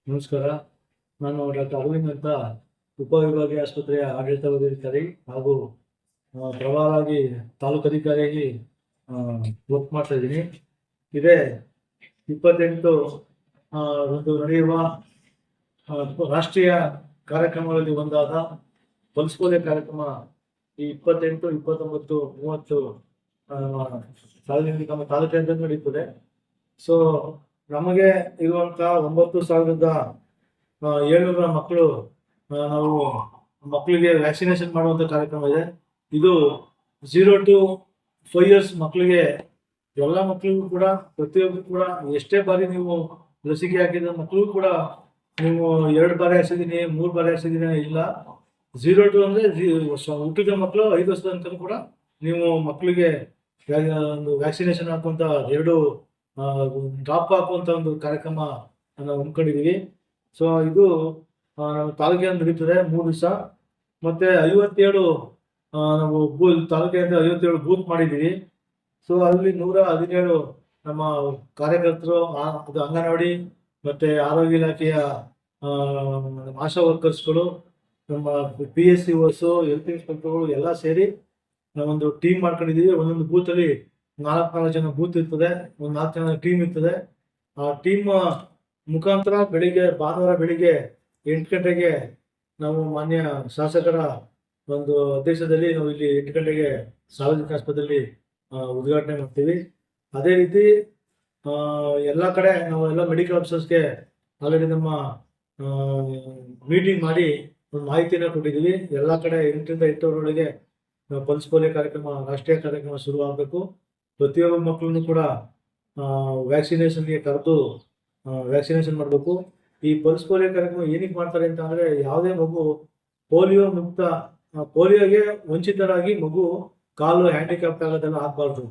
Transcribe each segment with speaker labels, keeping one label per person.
Speaker 1: ನಮಸ್ಕಾರ. ನಾನು ಡಾಕ್ಟರ್ ಅರವಿಂದ್ ಅಂತ ಉಪವಿಭಾಗೀಯ ಆಸ್ಪತ್ರೆಯ ಆಡಳಿತಾಧಿಕಾರಿ ಹಾಗೂ ಪ್ರಭಾವಾಗಿ ತಾಲೂಕು ಅಧಿಕಾರಿಯಾಗಿ ವರ್ಕ್ ಮಾಡ್ತಾ ಇದ್ದೀನಿ. ಇದೇ 28 ಒಂದು ನಡೆಯುವ ರಾಷ್ಟ್ರೀಯ ಕಾರ್ಯಕ್ರಮಗಳಲ್ಲಿ ಒಂದಾದ ಪಲ್ಸ್ ಪೋಲಿಯೋ ಕಾರ್ಯಕ್ರಮ ಈ 28, 29, 30 ಸಾರ್ವಜನಿಕ ನಮ್ಮ ತಾಲೂಕಿನಲ್ಲಿ ನಡೀತದೆ. ಸೊ ನಮಗೆ ಇರುವಂತ 9,700 ಮಕ್ಕಳು ನಾವು ಮಕ್ಕಳಿಗೆ ವ್ಯಾಕ್ಸಿನೇಷನ್ ಮಾಡುವಂತ ಕಾರ್ಯಕ್ರಮ ಇದೆ. ಇದು 0 to 5 years ಮಕ್ಕಳಿಗೆ, ಎಲ್ಲ ಮಕ್ಕಳಿಗೂ ಕೂಡ, ಪ್ರತಿಯೊಬ್ಬರು ಕೂಡ ಎಷ್ಟೇ ಬಾರಿ ನೀವು ಲಸಿಕೆ ಹಾಕಿದ ಮಕ್ಕಳು ಕೂಡ ನೀವು 2 ಬಾರಿ ಹಾಕ್ಸಿದೀನಿ 3 ಬಾರಿ ಹಾಕ್ಸಿದೀನಿ ಇಲ್ಲ. 0 to ಅಂದ್ರೆ ಹುಟ್ಟಿದ ಮಕ್ಕಳು 5 ವರ್ಷದ ತನಕ ಕೂಡ ನೀವು ಮಕ್ಕಳಿಗೆ ಒಂದು ವ್ಯಾಕ್ಸಿನೇಷನ್ ಹಾಕುವಂತ 2 ಡ್ರಾಪ್ ಹಾಕುವಂತ ಒಂದು ಕಾರ್ಯಕ್ರಮ ನಾವು ಹಮ್ಮಿಕೊಂಡಿದೀವಿ. ಸೊ ಇದು ನಮ್ಮ ತಾಲೂಕಿನಲ್ಲಿ ನಡೀತದೆ 3 ದಿವಸ. ಮತ್ತೆ 57 ನಾವು ತಾಲೂಕಿನಿಂದ 57 ಬೂತ್ ಮಾಡಿದ್ದೀವಿ. ಸೊ ಅಲ್ಲಿ 117 ನಮ್ಮ ಕಾರ್ಯಕರ್ತರು, ಅದು ಅಂಗನವಾಡಿ ಮತ್ತೆ ಆರೋಗ್ಯ ಇಲಾಖೆಯ ಆಶಾ ವರ್ಕರ್ಸ್ಗಳು, ನಮ್ಮ PSCOs, ಹೆಲ್ತ್ ಇನ್ಸ್ಪೆಕ್ಟರ್ಗಳು ಎಲ್ಲ ಸೇರಿ ನಾವೊಂದು ಟೀಮ್ ಮಾಡ್ಕೊಂಡಿದ್ದೀವಿ. ಒಂದೊಂದು ಬೂತಲ್ಲಿ 4 ಜನ ಬೂತ್ ಇರ್ತದೆ, ಒಂದು 4 ಜನ ಟೀಮ್ ಇರ್ತದೆ. ಆ ಟೀಮ್ ಮುಖಾಂತರ ಭಾನುವಾರ ಬೆಳಿಗ್ಗೆ 8 ಗಂಟೆಗೆ ನಾವು ಮಾನ್ಯ ಶಾಸಕರ ಒಂದು ಅಧ್ಯಕ್ಷದಲ್ಲಿ ನಾವು ಇಲ್ಲಿ 8 ಗಂಟೆಗೆ ಸಾರ್ವಜನಿಕ ಆಸ್ಪತ್ರೆಯಲ್ಲಿ ಉದ್ಘಾಟನೆ ಮಾಡ್ತೀವಿ. ಅದೇ ರೀತಿ ಎಲ್ಲ ಕಡೆ ನಾವು ಎಲ್ಲ ಮೆಡಿಕಲ್ ಆಫೀಸರ್ಸ್ಗೆ ಆಲ್ರೆಡಿ ನಮ್ಮ ಮೀಟಿಂಗ್ ಮಾಡಿ ಒಂದು ಮಾಹಿತಿಯನ್ನು ಕೊಟ್ಟಿದ್ದೀವಿ. ಎಲ್ಲ ಕಡೆ 8ರಿಂದ 8:00 ಪಲ್ಸ್ ಪೋಲಿಯೋ ಕಾರ್ಯಕ್ರಮ, ರಾಷ್ಟ್ರೀಯ ಕಾರ್ಯಕ್ರಮ ಶುರು ಆಗಬೇಕು. ಪ್ರತಿಯೊಬ್ಬ ಮಕ್ಕಳನ್ನು ಕೂಡ ವ್ಯಾಕ್ಸಿನೇಷನ್ಗೆ ಕರೆದು ವ್ಯಾಕ್ಸಿನೇಷನ್ ಮಾಡಬೇಕು. ಈ ಪಲ್ಸ್ ಪೋಲಿಯೋ ಕಾರ್ಯಕ್ರಮ ಏನಕ್ಕೆ ಮಾಡ್ತಾರೆ ಅಂತ ಅಂದರೆ, ಯಾವುದೇ ಮಗು ಪೋಲಿಯೋ ಮುಕ್ತ, ಪೋಲಿಯೋಗೆ ವಂಚಿತರಾಗಿ ಮಗು ಕಾಲು ಹ್ಯಾಂಡಿಕ್ಯಾಪ್ಟ್ ಆಗೋದೆಲ್ಲ ಆಗಬಾರ್ದು.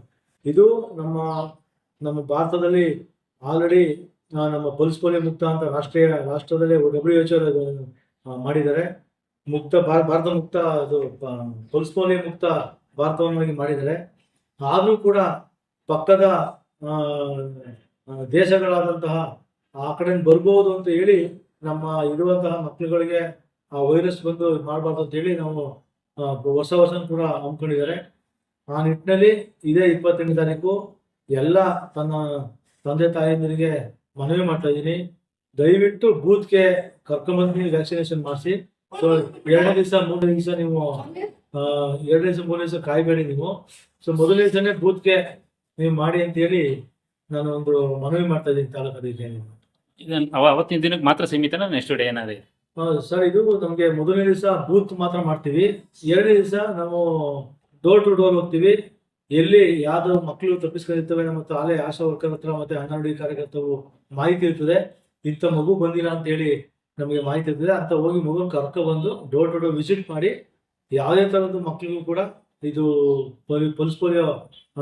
Speaker 1: ಇದು ನಮ್ಮ ಭಾರತದಲ್ಲಿ ಆಲ್ರೆಡಿ ನಮ್ಮ ಪಲ್ಸ್ ಪೋಲಿಯೋ ಮುಕ್ತ ಅಂತ ರಾಷ್ಟ್ರದಲ್ಲೇ WHO ಮಾಡಿದ್ದಾರೆ. ಭಾರತ ಮುಕ್ತ, ಅದು ಪಲ್ಸ್ ಪೋಲಿಯೋ ಮುಕ್ತ ಭಾರತವನ್ನಾಗಿ ಮಾಡಿದ್ದಾರೆ. ಆದರೂ ಕೂಡ ಪಕ್ಕದ ದೇಶಗಳಾದಂತಹ ಆ ಕಡೆ ಬರ್ಬೋದು ಅಂತ ಹೇಳಿ ನಮ್ಮ ಇರುವಂತಹ ಮಕ್ಕಳುಗಳಿಗೆ ಆ ವೈರಸ್ ಬಂದು ಮಾಡಬಾರ್ದು ಅಂತ ಹೇಳಿ ನಾವು ಹೊಸ ಕೂಡ ಹಮ್ಮಿಕೊಂಡಿದ್ದಾರೆ. ಆ ನಿಟ್ಟಿನಲ್ಲಿ ಇದೇ 28ನೇ ತಾರೀಕು ಎಲ್ಲ ತಂದೆ ತಾಯಿಯಂದಿರಿಗೆ ಮನವಿ ಮಾಡ್ತಾ ಇದ್ದೀನಿ, ದಯವಿಟ್ಟು ಬೂತ್ಗೆ ಕರ್ಕೊಂಡ್ಬಂದು ವ್ಯಾಕ್ಸಿನೇಷನ್ ಮಾಡಿಸಿ. ಸೊ 2ನೇ ದಿವಸ 3ನೇ ದಿವಸ ನೀವು 2 ದಿವಸ 3 ದಿವಸ ಕಾಯ್ಬೇಡಿ ನೀವು. ಸೊ ಮೊದಲನೇ ದಿವಸನೇ ಬೂತ್ಗೆ ನೀವು ಮಾಡಿ ಅಂತ ಹೇಳಿ ನಾನು ಒಂದು ಮನವಿ ಮಾಡ್ತಾ ಇದ್ದೀನಿ ತಾಲೂಕು ಅಧಿಕಾರಿ.
Speaker 2: ಅವತ್ತಿನ ದಿನಕ್ಕೆ ಮಾತ್ರ ಸೀಮಿತನಾ, ನೆಕ್ಸ್ಟ್ ಡೇ ಏನಾದ್ರೆ?
Speaker 1: ಸರ್, ಇದು ನಮಗೆ ಮೊದಲನೇ ದಿವಸ ಬೂತ್ ಮಾತ್ರ ಮಾಡ್ತೀವಿ. 2ನೇ ದಿವಸ ನಾವು ಡೋರ್ ಟು ಡೋರ್ ಹೋಗ್ತೀವಿ. ಎಲ್ಲಿ ಯಾವ್ದು ಮಕ್ಕಳು ತಪ್ಪಿಸ್ಕೊಂಡಿರ್ತವೆ ಮತ್ತು ಅಲ್ಲೇ ಆಶಾ ವರ್ಕರ್ ಹತ್ರ ಮತ್ತೆ ಅಂಗನವಾಡಿ ಕಾರ್ಯಕರ್ತರು ಮಾಹಿತಿ ಇರ್ತದೆ, ಇಂಥ ಮಗು ಬಂದಿಲ್ಲ ಅಂತ ಹೇಳಿ ನಮಗೆ ಮಾಹಿತಿ ಇರ್ತದೆ ಅಂತ ಹೋಗಿ ಮಗು ಕರ್ಕೊಬಂದು ಡೋರ್ ಟು ಡೋರ್ ವಿಸಿಟ್ ಮಾಡಿ ಯಾವುದೇ ತರದ್ದು ಮಕ್ಕಳಿಗೂ ಕೂಡ ಇದು ಪಲ್ಸ್ ಪೋಲಿಯೋ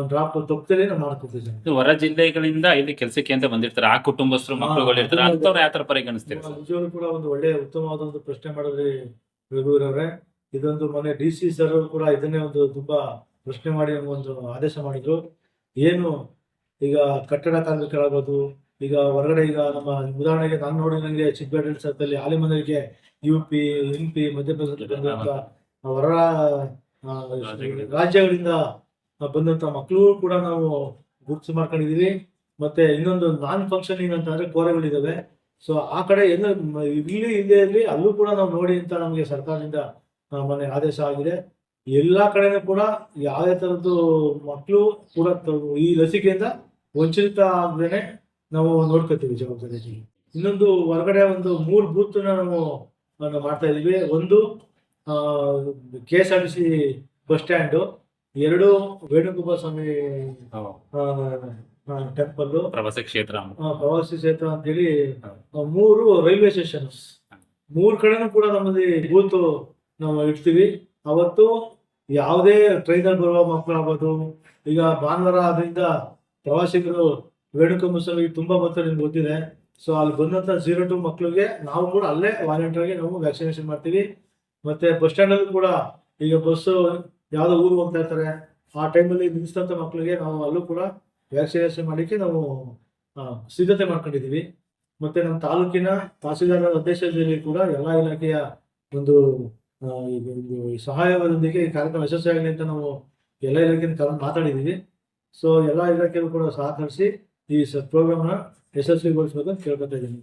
Speaker 1: ಡ್ರಾಪ್ ತಪ್ಪದೇ ನಾವು ಮಾಡ್ಕೊಡ್ತೀವಿ.
Speaker 2: ಹೊರ ಜಿಲ್ಲೆಗಳಿಂದ ಇಲ್ಲಿ ಕೆಲಸಕ್ಕೆ ಅಂತ ಬಂದಿರ್ತಾರೆ, ಆ ಕುಟುಂಬಸ್ಥರು ಮಕ್ಕಳುಗಳು ಇರ್ತಾರೆ, ಅಂತವ್ರು ಯಾವ ತರ ಪರಿಗಣಿಸ್ತೀವಿ?
Speaker 1: ನಿಜವಾಗ್ಲೂ ಕೂಡ ಒಂದು ಒಳ್ಳೆ ಉತ್ತಮವಾದ ಒಂದು ಪ್ರಶ್ನೆ ಮಾಡಿದ್ರಿ ರಘುವೀರವ್ರೆ. ಇದೊಂದು ಮೊನ್ನೆ DC ಸರ್ ಕೂಡ ಇದನ್ನೇ ಒಂದು ತುಂಬಾ ಪ್ರಶ್ನೆ ಮಾಡಿ ಒಂದು ಆದೇಶ ಮಾಡಿದ್ರು. ಏನು ಈಗ ಕಟ್ಟಡ ಕಾರ್ಮಿಕರಾಗೋದು, ಈಗ ಹೊರಗಡೆ, ಈಗ ನಮ್ಮ ಉದಾಹರಣೆಗೆ ನಾನು ನೋಡಿದಂಗೆ ಚಿಕ್ಕಬೇಟೆ ಸ್ಥಳದಲ್ಲಿ ಆಲಿಮನೆಗೆ UP, MP, ಮಧ್ಯಪ್ರದೇಶ ಹೊರ ರಾಜ್ಯಗಳಿಂದ ಬಂದಂತ ಮಕ್ಕಳು ಕೂಡ ನಾವು ಗುರುತು ಮಾಡ್ಕೊಂಡಿದೀವಿ. ಮತ್ತೆ ಇನ್ನೊಂದು ನಾನ್ ಫಂಕ್ಷನಿಂಗ್ ಅಂತ ಅಂದ್ರೆ ಕೋರೆಗಳಿದಾವೆ. ಸೊ ಆ ಕಡೆ ಎಲ್ಲ ಇಲ್ಲೇ ಅಲ್ಲೂ ಕೂಡ ನಾವು ನೋಡಿ ಅಂತ ನಮಗೆ ಸರ್ಕಾರದಿಂದ ಮೊನ್ನೆ ಆದೇಶ ಆಗಿದೆ. ಎಲ್ಲಾ ಕಡೆನೂ ಕೂಡ ಯಾವುದೇ ತರದ್ದು ಮಕ್ಕಳು ಕೂಡ ಈ ಲಸಿಕೆಯಿಂದ ವಂಚಿತ ಆಗದೇನೆ ನಾವು ನೋಡ್ಕೊತೀವಿ ಜವಾಬ್ದಾರಿ. ಇನ್ನೊಂದು ಹೊರಗಡೆ ಒಂದು 3 ಬೂತ್ ನಾವು ಮಾಡ್ತಾ ಇದೀವಿ. ಒಂದು KSRTC ಬಸ್ ಸ್ಟ್ಯಾಂಡ್, 2 ವೇಣುಗೋಪಾಲ ಸ್ವಾಮಿ ಟೆಂಪಲ್,
Speaker 2: ಪ್ರವಾಸಿ ಕ್ಷೇತ್ರ
Speaker 1: ಅಂತ ಹೇಳಿ, 3 ರೈಲ್ವೆ ಸ್ಟೇಷನ್. 3 ಕಡೆನೂ ಕೂಡ ನಮ್ಮಲ್ಲಿ ಬೂತ್ ನಾವು ಇಡ್ತೀವಿ. ಅವತ್ತು ಯಾವುದೇ ಟ್ರೈನಲ್ಲಿ ಬರುವ ಮಕ್ಕಳು ಆಗ್ಬೋದು, ಈಗ ಭಾನುವಾರ ಆದ್ರಿಂದ ಪ್ರವಾಸಿಗರು ವೇಣುಗೋಪಾಲ ಸ್ವಾಮಿ ತುಂಬಾ ಬರ್ತಾರೆ, ನಿಮ್ಗೆ ಗೊತ್ತಿದೆ. ಸೊ ಅಲ್ಲಿ ಬಂದಂತ 0 to ಮಕ್ಕಳಿಗೆ ನಾವು ಕೂಡ ಅಲ್ಲೇ ವಾಲಂಟಿಯರ್ಗೆ ನಾವು ವ್ಯಾಕ್ಸಿನೇಷನ್ ಮಾಡ್ತೀವಿ. ಮತ್ತೆ ಬಸ್ ಸ್ಟ್ಯಾಂಡ್ ಅಲ್ಲೂ ಕೂಡ ಈಗ ಬಸ್ಸು ಯಾವುದೋ ಊರು ಹೋಗ್ತಾ ಇರ್ತಾರೆ, ಆ ಟೈಮಲ್ಲಿ ನಿಲ್ಲಿಸಿದಂಥ ಮಕ್ಕಳಿಗೆ ನಾವು ಅಲ್ಲೂ ಕೂಡ ವ್ಯಾಕ್ಸಿನೇಷನ್ ಮಾಡಲಿಕ್ಕೆ ನಾವು ಸಿದ್ಧತೆ ಮಾಡ್ಕೊಂಡಿದ್ದೀವಿ. ಮತ್ತೆ ನಮ್ಮ ತಾಲೂಕಿನ ತಹಸೀಲ್ದಾರ್ ಅಧ್ಯಕ್ಷತೆಯಲ್ಲಿ ಕೂಡ ಎಲ್ಲಾ ಇಲಾಖೆಯ ಒಂದು ಒಂದು ಸಹಾಯದೊಂದಿಗೆ ಈ ಕಾರ್ಯಕ್ರಮ ಯಶಸ್ವಿಯಾಗಲಿ ಅಂತ ನಾವು ಎಲ್ಲ ಇಲಾಖೆಯಿಂದ ಮಾತಾಡಿದ್ದೀವಿ. ಸೊ ಎಲ್ಲ ಇಲಾಖೆಯಲ್ಲೂ ಕೂಡ ಸಹಕರಿಸಿ ಈ ಪ್ರೋಗ್ರಾಮ್ನ ಯಶಸ್ವಿಗೊಳಿಸಬೇಕಂತ ಕೇಳ್ಕೊತಾ ಇದ್ದೀನಿ.